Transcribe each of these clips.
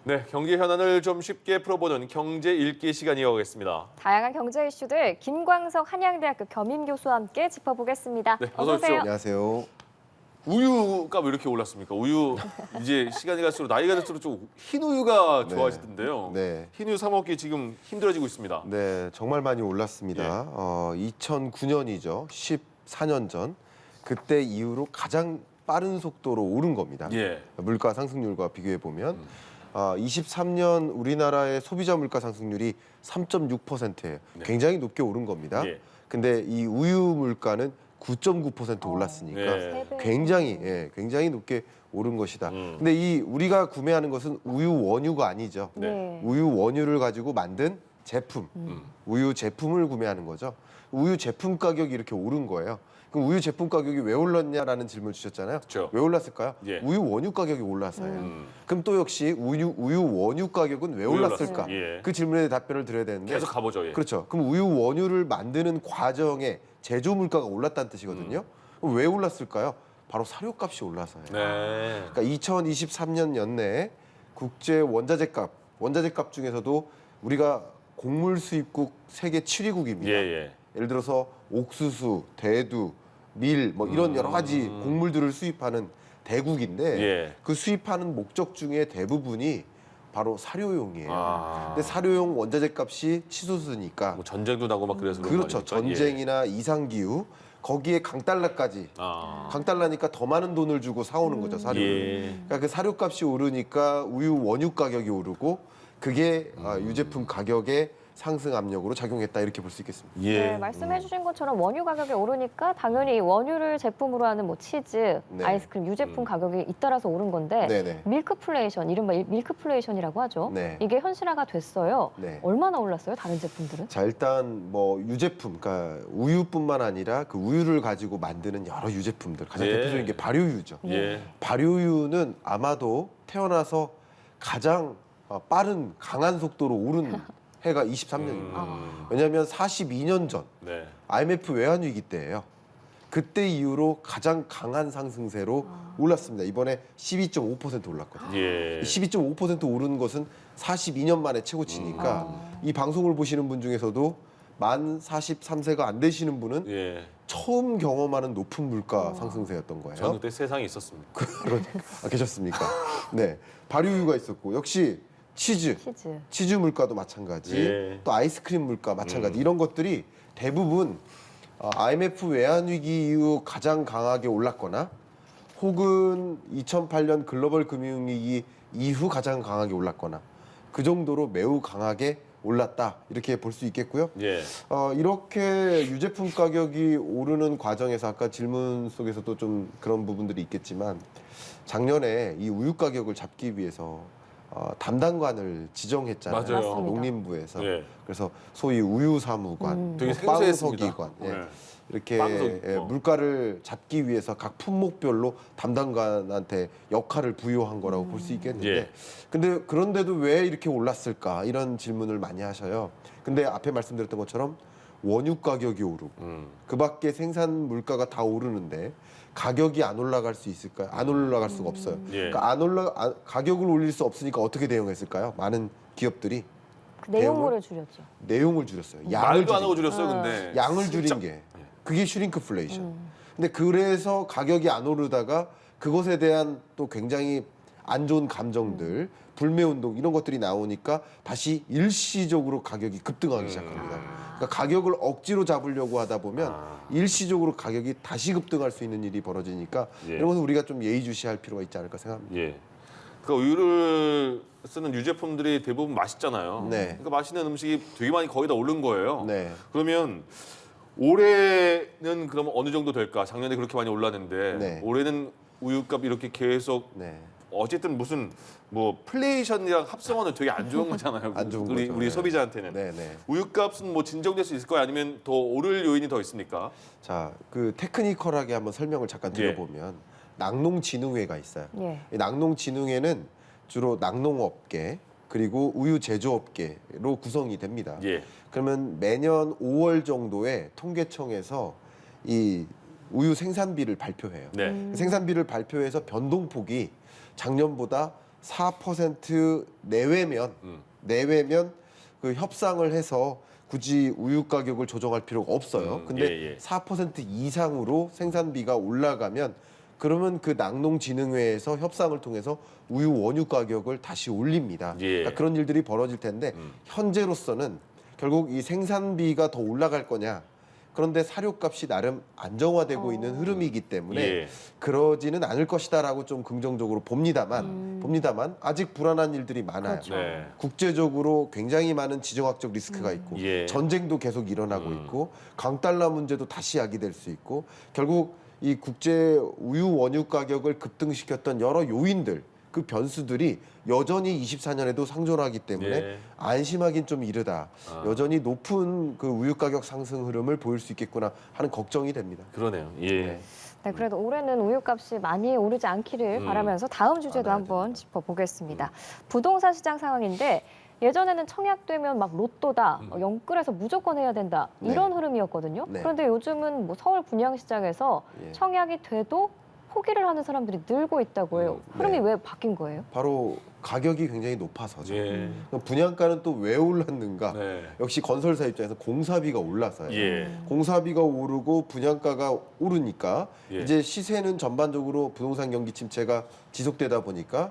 네, 경제 현안을 좀 쉽게 풀어보는 경제 읽기 시간 이어가겠습니다. 다양한 경제 이슈들 김광석 한양대학교 겸임교수와 함께 짚어보겠습니다. 네, 어서 어서 오십시오. 오세요. 안녕하세요. 우유가 왜 이렇게 올랐습니까? 우유 이제 시간이 갈수록 나이가 들수록 좀 흰 우유가 네. 좋아지던데요. 네. 흰 우유 사 먹기 지금 힘들어지고 있습니다. 네, 정말 많이 올랐습니다. 2009년이죠. 14년 전. 그때 이후로 가장 빠른 속도로 오른 겁니다. 예. 물가 상승률과 비교해 보면 23년 우리나라의 소비자 물가 상승률이 3.6%예요. 네. 굉장히 높게 오른 겁니다. 예. 근데 이 우유 물가는 9.9% 올랐으니까 네. 굉장히 높게 오른 것이다. 음. 근데 이 우리가 구매하는 것은 우유 원유가 아니죠. 네. 우유 원유를 가지고 만든 제품, 우유 제품을 구매하는 거죠. 우유 제품 가격이 이렇게 오른 거예요. 그럼 우유 제품 가격이 왜 올랐냐라는 질문을 주셨잖아요. 그렇죠. 왜 올랐을까요? 예. 우유 원유 가격이 올라서요. 그럼 또 역시 우유 원유 가격은 왜 올랐을까? 예. 그 질문에 답변을 드려야 되는데 계속 가보죠. 예. 그렇죠. 그럼 우유 원유를 만드는 과정에 제조 물가가 올랐다는 뜻이거든요. 그럼 왜 올랐을까요? 바로 사료값이 올라서요. 네. 그러니까 2023년 연내에 국제 원자재값 중에서도 우리가 곡물 수입국 세계 7위국입니다. 예. 예를 들어서 옥수수, 대두, 밀 뭐 이런 여러 가지 곡물들을 수입하는 대국인데 예. 그 수입하는 목적 중에 대부분이 바로 사료용이에요. 근데 사료용 원자재값이 치솟으니까 뭐 전쟁도 나고 막 그래서 그런 그렇죠. 거 아닙니까? 전쟁이나 이상기후 거기에 강달러까지 강달러니까 더 많은 돈을 주고 사오는 거죠, 사료를. 예. 그러니까 그 사료값이 오르니까 우유 원유 가격이 오르고 그게 유제품 가격의 상승 압력으로 작용했다 이렇게 볼 수 있겠습니다. 예. 네, 말씀해주신 것처럼 원유 가격이 오르니까 당연히 원유를 제품으로 하는 뭐 치즈, 네. 아이스크림, 유제품 가격이 잇따라서 오른 건데 네네. 밀크플레이션, 이른바 밀크플레이션이라고 하죠. 네. 이게 현실화가 됐어요. 네. 얼마나 올랐어요? 다른 제품들은? 자 일단 뭐 유제품, 그러니까 우유뿐만 아니라 그 우유를 가지고 만드는 여러 유제품들 가장 예. 대표적인 게 발효유죠. 예. 발효유는 아마도 태어나서 가장 빠른 강한 속도로 오른 해가 23년입니다. 왜냐하면 42년 전 네. IMF 외환위기 때예요. 그때 이후로 가장 강한 상승세로 올랐습니다. 이번에 12.5% 올랐거든요. 예. 12.5% 오른 것은 42년 만에 최고치니까 이 방송을 보시는 분 중에서도 만 43세가 안 되시는 분은 예. 처음 경험하는 높은 물가 상승세였던 거예요. 저는 그때 세상에 있었습니다. 계셨습니까? 네, 발효유가 있었고 역시 치즈 물가도 마찬가지, 예. 또 아이스크림 물가 마찬가지 이런 것들이 대부분 IMF 외환위기 이후 가장 강하게 올랐거나 혹은 2008년 글로벌 금융위기 이후 가장 강하게 올랐거나 그 정도로 매우 강하게 올랐다 이렇게 볼 수 있겠고요. 예. 이렇게 유제품 가격이 오르는 과정에서 아까 질문 속에서도 좀 그런 부분들이 있겠지만 작년에 이 우유 가격을 잡기 위해서 담당관을 지정했잖아요. 맞아요. 맞습니다. 농림부에서. 예. 그래서 소위 우유사무관, 되게 뭐 생소했습니다. 빵서기관 네. 이렇게 빵서기. 물가를 잡기 위해서 각 품목별로 담당관한테 역할을 부여한 거라고 볼 수 있겠는데 예. 근데 그런데도 왜 이렇게 올랐을까 이런 질문을 많이 하셔요. 근데 앞에 말씀드렸던 것처럼 원유 가격이 오르고 그 밖에 생산 물가가 다 오르는데 가격이 안 올라갈 수 있을까요? 안 올라갈 수가 없어요. 예. 그러니까 가격을 올릴 수 없으니까 어떻게 대응했을까요? 많은 기업들이 그 내용물을 줄였죠. 내용을 줄였어요. 말도 안 하고 줄였어요, 근데. 양을 슬쩍. 줄인 게 그게 슈링크플레이션. 근데 그래서 가격이 안 오르다가 그것에 대한 또 굉장히 안 좋은 감정들, 불매운동 이런 것들이 나오니까 다시 일시적으로 가격이 급등하기 시작합니다. 그러니까 가격을 억지로 잡으려고 하다 보면 일시적으로 가격이 다시 급등할 수 있는 일이 벌어지니까 예. 이런 것은 우리가 좀 예의주시할 필요가 있지 않을까 생각합니다. 예. 그 우유를 쓰는 유제품들이 대부분 맛있잖아요. 네. 그러니까 맛있는 음식이 되게 많이 거의 다 오른 거예요. 네. 그러면 올해는 그럼 어느 정도 될까? 작년에 그렇게 많이 올랐는데 네. 올해는 우유값 이렇게 계속 네. 어쨌든 무슨 뭐 플레이션이랑 합성어는 되게 안 좋은 거잖아요. 안 좋은 우리 거죠. 우리 네. 소비자한테는. 네, 네. 우유값은 뭐 진정될 수 있을까요? 아니면 더 오를 요인이 더 있습니까? 자, 그 테크니컬하게 한번 설명을 잠깐 드려보면 낙농진흥회가 있어요. 예. 이 낙농진흥회는 주로 낙농업계 그리고 우유 제조업계로 구성이 됩니다. 예. 그러면 매년 5월 정도에 통계청에서 이 우유 생산비를 발표해요. 네. 생산비를 발표해서 변동폭이 작년보다 4% 내외면 그 협상을 해서 굳이 우유 가격을 조정할 필요가 없어요. 근데 예, 예. 4% 이상으로 생산비가 올라가면 그러면 그 낙농진흥회에서 협상을 통해서 우유 원유 가격을 다시 올립니다. 예. 그러니까 그런 일들이 벌어질 텐데 현재로서는 결국 이 생산비가 더 올라갈 거냐. 그런데 사료값이 나름 안정화되고 있는 흐름이기 때문에 예. 그러지는 않을 것이다라고 좀 긍정적으로 봅니다만 아직 불안한 일들이 많아요. 그렇죠. 네. 국제적으로 굉장히 많은 지정학적 리스크가 있고 예. 전쟁도 계속 일어나고 있고 강달러 문제도 다시 야기될 수 있고 결국 이 국제 우유 원유 가격을 급등시켰던 여러 요인들 그 변수들이 여전히 24년에도 상존하기 때문에 예. 안심하긴 좀 이르다. 여전히 높은 그 우유 가격 상승 흐름을 보일 수 있겠구나 하는 걱정이 됩니다. 그러네요. 예. 네. 네, 그래도 올해는 우유값이 많이 오르지 않기를 바라면서 다음 주제도 한번 짚어보겠습니다. 부동산 시장 상황인데 예전에는 청약되면 막 로또다, 영끌해서 무조건 해야 된다 이런 흐름이었거든요. 네. 그런데 요즘은 뭐 서울 분양시장에서 예. 청약이 돼도 포기를 하는 사람들이 늘고 있다고 해요. 흐름이 네. 왜 바뀐 거예요? 바로 가격이 굉장히 높아서죠. 예. 그럼 분양가는 또 왜 올랐는가? 네. 역시 건설사 입장에서 공사비가 올라서요. 예. 공사비가 오르고 분양가가 오르니까 예. 이제 시세는 전반적으로 부동산 경기 침체가 지속되다 보니까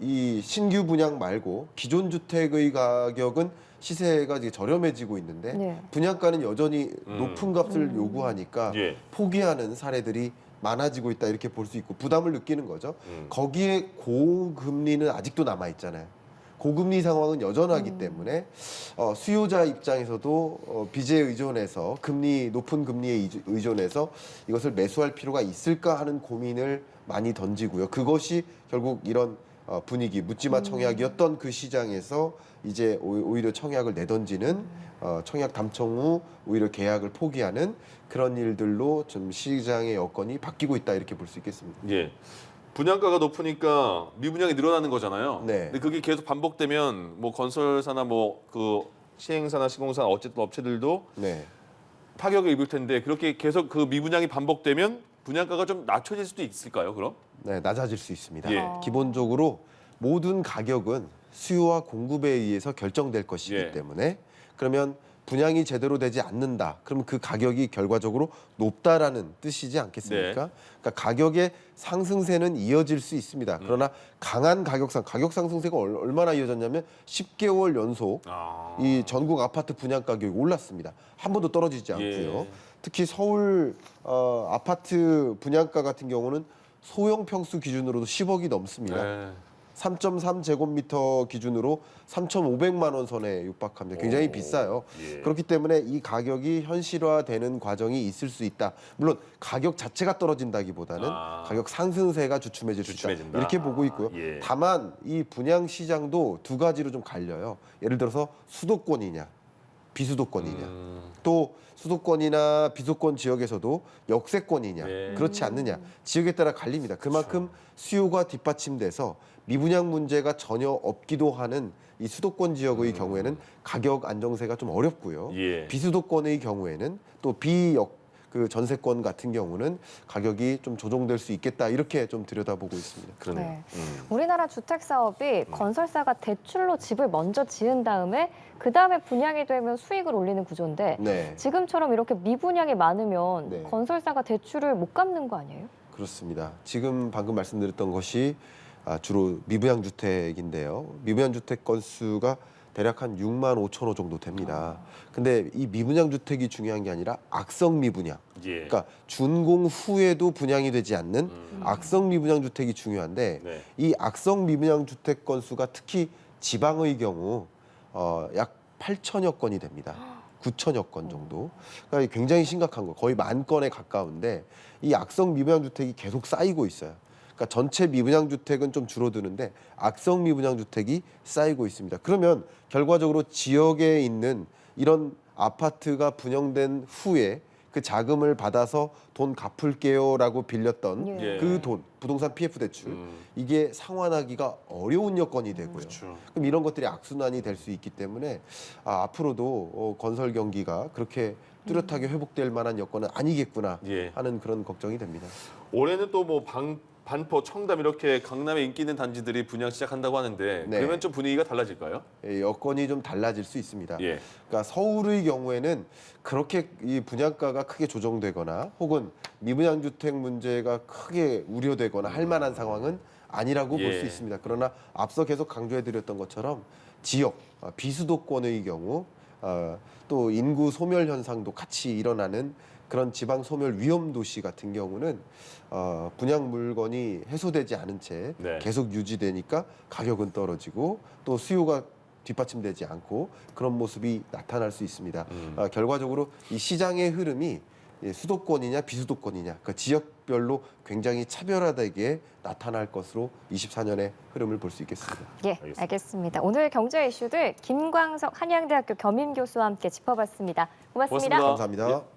이 신규 분양 말고 기존 주택의 가격은 시세가 이제 저렴해지고 있는데 네. 분양가는 여전히 높은 값을 요구하니까 예. 포기하는 사례들이 많아지고 있다 이렇게 볼 수 있고 부담을 느끼는 거죠. 거기에 고금리는 아직도 남아 있잖아요. 고금리 상황은 여전하기 때문에 수요자 입장에서도 빚에 의존해서 높은 금리에 의존해서 이것을 매수할 필요가 있을까 하는 고민을 많이 던지고요. 그것이 결국 이런 분위기 묻지마 청약이었던 그 시장에서 이제 오히려 청약을 내던지는 청약 담청 후 오히려 계약을 포기하는 그런 일들로 좀 시장의 여건이 바뀌고 있다 이렇게 볼 수 있겠습니다. 예. 분양가가 높으니까 미분양이 늘어나는 거잖아요. 네. 근데 그게 계속 반복되면 뭐 건설사나 뭐 그 시행사나 시공사 어쨌든 업체들도 네. 타격을 입을 텐데 그렇게 계속 그 미분양이 반복되면 분양가가 좀 낮춰질 수도 있을까요? 그럼? 네, 낮아질 수 있습니다. 예. 기본적으로 모든 가격은 수요와 공급에 의해서 결정될 것이기 예. 때문에 그러면 분양이 제대로 되지 않는다. 그러면 그 가격이 결과적으로 높다라는 뜻이지 않겠습니까? 네. 그러니까 가격의 상승세는 이어질 수 있습니다. 그러나 강한 가격 상승세가 얼마나 이어졌냐면 10개월 연속 아. 이 전국 아파트 분양 가격이 올랐습니다. 한 번도 떨어지지 않고요. 예. 특히 서울 아파트 분양가 같은 경우는 소형 평수 기준으로도 10억이 넘습니다. 네. 3.3제곱미터 기준으로 3,500만 원 선에 육박합니다. 굉장히 오, 비싸요. 예. 그렇기 때문에 이 가격이 현실화되는 과정이 있을 수 있다. 물론 가격 자체가 떨어진다기보다는 가격 상승세가 주춤해질 수 있다. 주춤해진다. 이렇게 보고 있고요. 예. 다만 이 분양 시장도 두 가지로 좀 갈려요. 예를 들어서 수도권이냐, 비수도권이냐. 또 수도권이나 비수도권 지역에서도 역세권이냐 네. 그렇지 않느냐 지역에 따라 갈립니다. 그만큼 수요가 뒷받침돼서 미분양 문제가 전혀 없기도 하는 이 수도권 지역의 경우에는 가격 안정세가 좀 어렵고요. 예. 비수도권의 경우에는 또 그 전세권 같은 경우는 가격이 좀 조정될 수 있겠다 이렇게 좀 들여다보고 있습니다. 그러네요. 네. 우리나라 주택 사업이 건설사가 대출로 집을 먼저 지은 다음에 그 다음에 분양이 되면 수익을 올리는 구조인데 네, 지금처럼 이렇게 미분양이 많으면 네. 건설사가 대출을 못 갚는 거 아니에요? 그렇습니다. 지금 방금 말씀드렸던 것이 주로 미분양 주택인데요. 미분양 주택 건수가 대략 한 6만 5천 호 정도 됩니다. 근데 이 미분양 주택이 중요한 게 아니라 악성 미분양. 예. 그러니까 준공 후에도 분양이 되지 않는 악성 미분양 주택이 중요한데 네. 이 악성 미분양 주택 건수가 특히 지방의 경우 약 8천여 건이 됩니다. 9천여 건 정도. 그러니까 굉장히 심각한 거. 거의 10,000건에 가까운데 이 악성 미분양 주택이 계속 쌓이고 있어요. 그러니까 전체 미분양 주택은 좀 줄어드는데 악성 미분양 주택이 쌓이고 있습니다. 그러면 결과적으로 지역에 있는 이런 아파트가 분양된 후에 그 자금을 받아서 돈 갚을게요라고 빌렸던 예. 그 돈, 부동산 PF 대출 이게 상환하기가 어려운 여건이 되고요. 그렇죠. 그럼 이런 것들이 악순환이 될 수 있기 때문에 앞으로도 건설 경기가 그렇게 뚜렷하게 회복될 만한 여건은 아니겠구나 예. 하는 그런 걱정이 됩니다. 올해는 또 뭐 반포, 청담 이렇게 강남에 인기 있는 단지들이 분양 시작한다고 하는데 네. 그러면 좀 분위기가 달라질까요? 여건이 좀 달라질 수 있습니다. 예. 그러니까 서울의 경우에는 그렇게 이 분양가가 크게 조정되거나 혹은 미분양 주택 문제가 크게 우려되거나 할 만한 상황은 아니라고 볼 예. 수 있습니다. 그러나 앞서 계속 강조해드렸던 것처럼 지역 비수도권의 경우 또 인구 소멸 현상도 같이 일어나는 그런 지방 소멸 위험 도시 같은 경우는 분양 물건이 해소되지 않은 채 네. 계속 유지되니까 가격은 떨어지고 또 수요가 뒷받침되지 않고 그런 모습이 나타날 수 있습니다. 결과적으로 이 시장의 흐름이 수도권이냐 비수도권이냐 그 지역별로 굉장히 차별화되게 나타날 것으로 24년의 흐름을 볼 수 있겠습니다. 예, 알겠습니다. 오늘 경제 이슈들 김광석 한양대학교 겸임교수와 함께 짚어봤습니다. 고맙습니다. 고맙습니다. 감사합니다. 예.